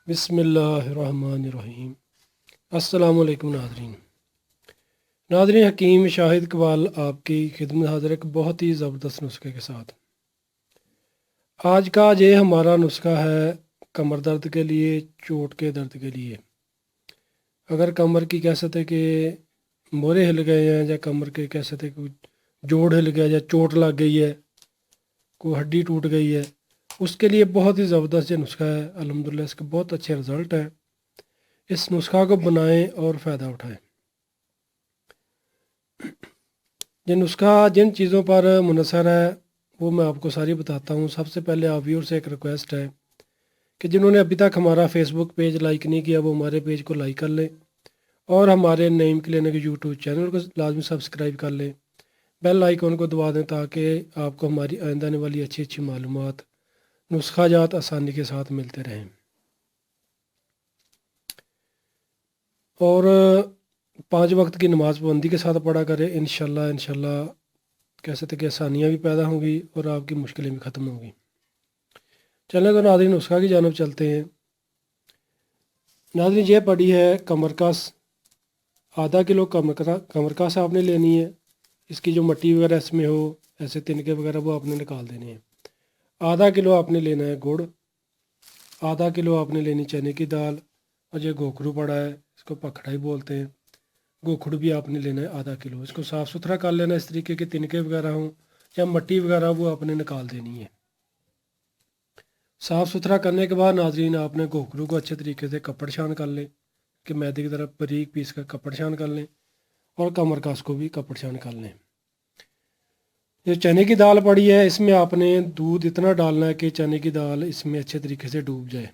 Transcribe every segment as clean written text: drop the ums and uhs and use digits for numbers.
बिस्मिल्लाहिर्रहमानिर्रहीम। अस्सलामु अलैकुम नाज़रीन हकीम शाहिद इकबाल आपकी खिदमत हाज़िर एक बहुत ही ज़बरदस्त नुस्खे के साथ। आज का ये हमारा नुस्खा है कमर दर्द के लिए, चोट के दर्द के लिए। अगर कमर की कह सकते कि मोरे हिल गए हैं, या कमर के कह सकते कोई जोड़ हिल गया, या चोट लग गई है, कोई हड्डी टूट गई है, उसके लिए बहुत ही ज़बरदस्त ये नुस्खा है। अल्हम्दुलिल्लाह इसके बहुत अच्छे रिज़ल्ट हैं। इस नुस्खा को बनाएं और फ़ायदा उठाएं। ये नुस्खा जिन चीज़ों पर मुनहसर है वो मैं आपको सारी बताता हूँ। सबसे पहले आप व्यूअर से एक रिक्वेस्ट है कि जिन्होंने अभी तक हमारा फेसबुक पेज लाइक नहीं किया वो हमारे पेज को लाइक कर लें, और हमारे नईम क्लिनिक यूट्यूब चैनल को लाजमी सब्सक्राइब कर लें। बेल आइकन को दबा दें ताकि आपको हमारी आइंदा आने वाली अच्छी अच्छी मालूमात नुस्खा जात आसानी के साथ मिलते रहें। और 5 वक्त की नमाज़ पाबंदी के साथ पढ़ा करें। इंशाल्लाह कह सकते कि आसानियाँ भी पैदा होंगी और आपकी मुश्किलें भी ख़त्म होंगी। चलें तो नाज़रीन नुस्खा की जानब चलते हैं। नाज़रीन ये पड़ी है कमरकस, आधा किलो कमरकस आपने लेनी है। इसकी जो मट्टी वगैरह इसमें हो, ऐसे तिनके वगैरह, वो आपने निकाल देने हैं। आधा किलो आपने लेना है गुड़, आधा किलो आपने लेनी चने की दाल, और ये गोखरू पड़ा है, इसको पखड़ा ही बोलते हैं। गोखरू भी आपने लेना है आधा किलो। इसको साफ़ सुथरा कर लेना, इस तरीके के तिनके वगैरह हों या मट्टी वगैरह वो आपने निकाल देनी है। साफ़ सुथरा करने के बाद नाजरीन आपने गोखरू को अच्छे तरीके से कपड़ छान कर लें कि मैदे की तरफ बारीक पीस कर कपड़ छान कर लें, और कमरकस को भी कपड़ छान कर लें। जो चने की दाल पड़ी है इसमें आपने दूध इतना डालना है कि चने की दाल इसमें अच्छे तरीके से डूब जाए।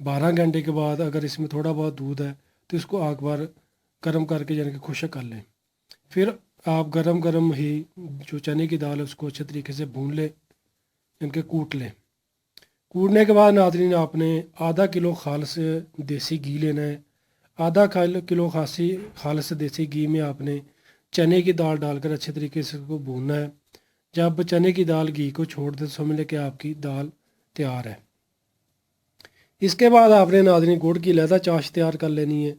12 घंटे के बाद अगर इसमें थोड़ा बहुत दूध है तो इसको आग बार गर्म करके यानी कि खुश्क कर लें। फिर आप गरम गरम ही जो चने की दाल है उसको अच्छे तरीके से भून लें, इनके कूट लें। कूटने के बाद नाज़रीन आपने आधा किलो खालिस देसी घी लेना है। आधा किलो खालिस देसी घी में आपने चने की दाल डालकर अच्छे तरीके से इसको भूनना है। जब चने की दाल घी को छोड़ दे तो समझ लें कि आपकी दाल तैयार है। इसके बाद आपने नाज़रीन गुड़ की लहदा चाश तैयार कर लेनी है।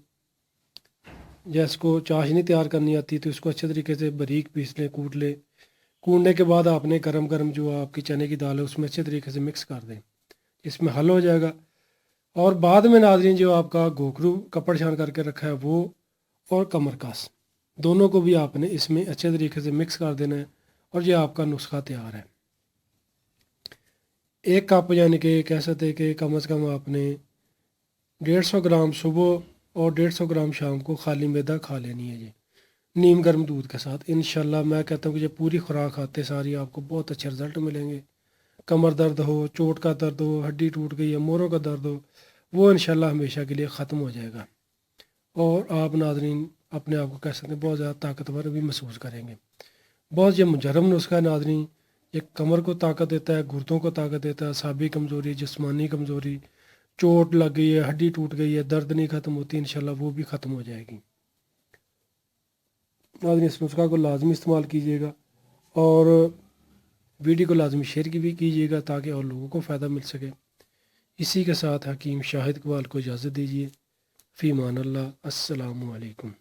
जिसको चाश नहीं तैयार करनी आती तो इसको अच्छे तरीके से बारीक पीस लें, कूट लें। कूटने के बाद आपने गरम गरम जो आपकी चने की दाल है उसमें अच्छे तरीके से मिक्स कर दें, इसमें हल हो जाएगा। और बाद में नाज़रीन जो आपका गोखरू कपड़ छान करके रखा है वो और कमरकस दोनों को भी आपने इसमें अच्छे तरीके से मिक्स कर देना है, और ये आपका नुस्खा तैयार है। 1 कप यानी कि कह सकते हैं कि कम से कम आपने 150 ग्राम सुबह और 150 ग्राम शाम को खाली मैदा खा लेनी है, ये नीम गर्म दूध के साथ। इंशाल्लाह मैं कहता हूँ कि ये पूरी खुराक खाते सारी आपको बहुत अच्छे रिज़ल्ट मिलेंगे। कमर दर्द हो, चोट का दर्द हो, हड्डी टूट गई है, मोरों का दर्द हो, वो इंशाल्लाह हमेशा के लिए ख़त्म हो जाएगा। और आप नाज़रीन अपने आप को कह सकते हैं बहुत ज़्यादा ताकतवर भी महसूस करेंगे। बहुत ये मुजरम नुस्खा है नाज़रीन। ये कमर को ताकत देता है, गुर्दों को ताकत देता है, असाबी कमज़ोरी, जिस्मानी कमज़ोरी, चोट लग गई है, हड्डी टूट गई है, दर्द नहीं ख़त्म होती, इंशाल्लाह वो भी ख़त्म हो जाएगी। नाज़रीन इस नुस्खा को लाजमी इस्तेमाल कीजिएगा, और वीडियो को लाजमी शेयर की भी कीजिएगा ताकि और लोगों को फ़ायदा मिल सके। इसी के साथ हकीम शाहिद इकबाल को इजाज़त दीजिए। फ़ी मान अल्लाह। अस्सलामु अलैकुम।